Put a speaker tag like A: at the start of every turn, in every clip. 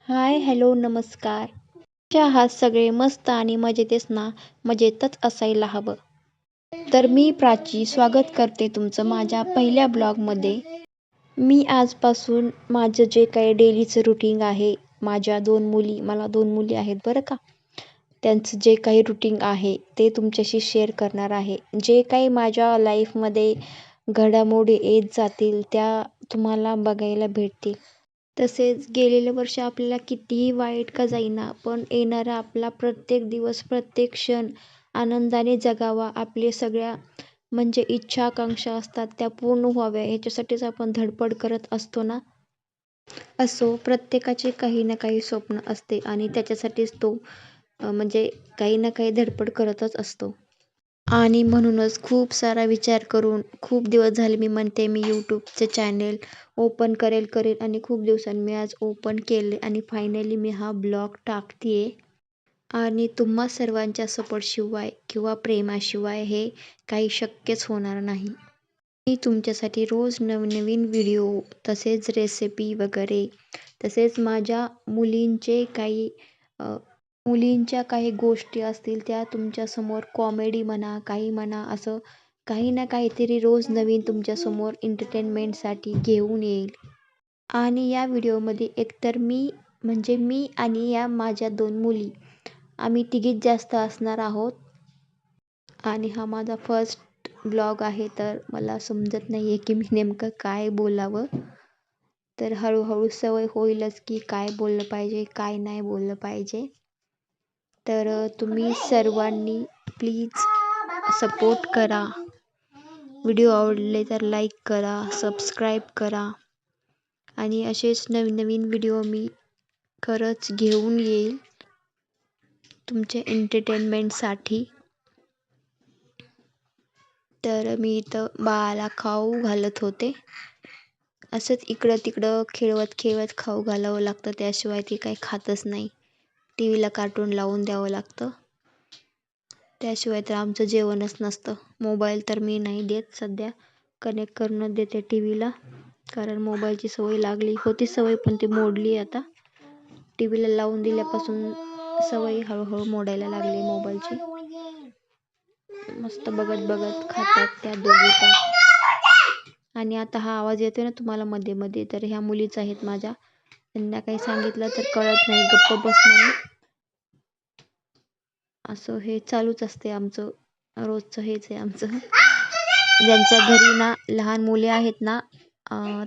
A: हाय, hello, नमस्कार. कसे आहात सगळे? मस्त आणि मजेतच ना? मजेतच असायला हवं. तर मी प्राची स्वागत करते तुमचं माझ्या पहिल्या ब्लॉगमध्ये. मी आजपासून माझं जे काही डेलीचं रुटीन आहे, माझ्या मला 2 मुली आहेत बरं का. त्यांचं जे काही रुटीन आहे ते तुमच्याशी शेअर करणार आहे. जे काही माझ्या लाईफमध्ये घडामोडी येत जातील त्या तुम्हाला बघायला भेटतील. तसेच गेलेलं वर्ष आपल्याला कितीही वाईट का जाईना, पण येणारा आपला प्रत्येक दिवस, प्रत्येक क्षण आनंदाने जगावा. आपले सगळ्या म्हणजे इच्छा, आकांक्षा असतात त्या पूर्ण व्हाव्या ह्याच्यासाठीच आपण धडपड करत असतो ना. असो, प्रत्येकाचे काही ना काही स्वप्न असते आणि त्याच्यासाठीच तो म्हणजे काही ना काही धडपड करतच असतो. आणि म्हणूनच खूप सारा विचार करून खूप दिवस झाले मी म्हणते मी यूट्यूबचे चॅनेल ओपन करेल आणि खूप दिवसांनी मी आज ओपन केले आणि फायनली मी हा ब्लॉग टाकते आणि तुम्हा सर्वांच्या सपोर्टशिवाय किंवा प्रेमाशिवाय हे काही शक्यच होणार नाही. मी तुमच्यासाठी रोज नवनवीन व्हिडिओ तसेच रेसिपी वगैरे तसेच माझ्या मुलींच्या काही गोष्टी असतील त्या तुमच्यासमोर कॉमेडी म्हणा, काही म्हणा, असं काही ना काहीतरी रोज नवीन तुमच्यासमोर एंटरटेनमेंटसाठी घेऊन येईल. आणि या व्हिडिओमध्ये एकतर मी आणि या माझ्या 2 मुली आम्ही तिघीच जास्त असणार आहोत. आणि हा माझा फर्स्ट ब्लॉग आहे तर मला समजत नाही आहे की मी नेमकं काय बोलावं. तर हळूहळू सवय होईलच की काय बोललं पाहिजे, काय नाही बोललं पाहिजे. तर तुम्ही सर्वांनी प्लीज सपोर्ट करा. व्हिडिओ आवडले तर लाईक करा, सबस्क्राईब करा आणि असेच नवीन व्हिडिओ मी खरंच घेऊन येईल तुमच्या एंटरटेनमेंटसाठी. तर मी इथं बाळाला खाऊ घालत होते. असंच इकडं तिकडं खेळवत खाऊ घालावं लागतं, त्याशिवाय ती काही खातच नाही. टीव्हीला कार्टून लावून द्यावं लागतं, त्याशिवाय तर आमचं जेवणच नसतं. मोबाईल तर मी नाही देत सध्या, कनेक्ट करूनच देते टीव्हीला, कारण मोबाईलची सवय लागली होती पण ती मोडली आता. टीव्हीला लावून दिल्यापासून सवय हळूहळू मोडायला लागली मोबाईलची. मस्त बघत खातात त्या दोघी पण. आणि आता हा आवाज येतोय ना तुम्हाला मध्ये मध्ये, तर ह्या मुलीच आहेत माझ्या. त्यांना काही सांगितलं तर कळत नाही, गप्प बस म्हणून. असं हे चालूच असते आमचं, रोजचं हेच आहे आमचं. ज्यांच्या घरी ना लहान मुले आहेत ना,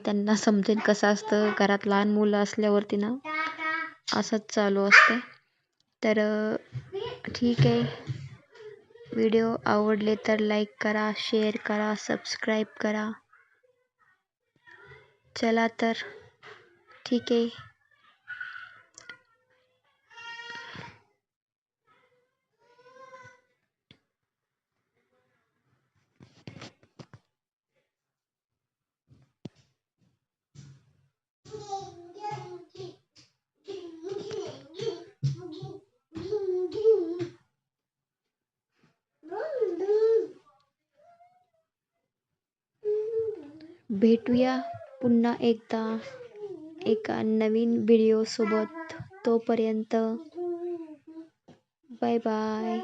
A: त्यांना समजेल कसं असतं. घरात लहान मुलं असल्यावरती ना असंच चालू असते. तर ठीक आहे. व्हिडिओ आवडले तर लाईक करा, शेअर करा, सबस्क्राईब करा. चला तर ठीक आहे. भेटूया पुन्हा एकदा एका नवीन व्हिडिओ सोबत. तोपर्यंत बाय बाय.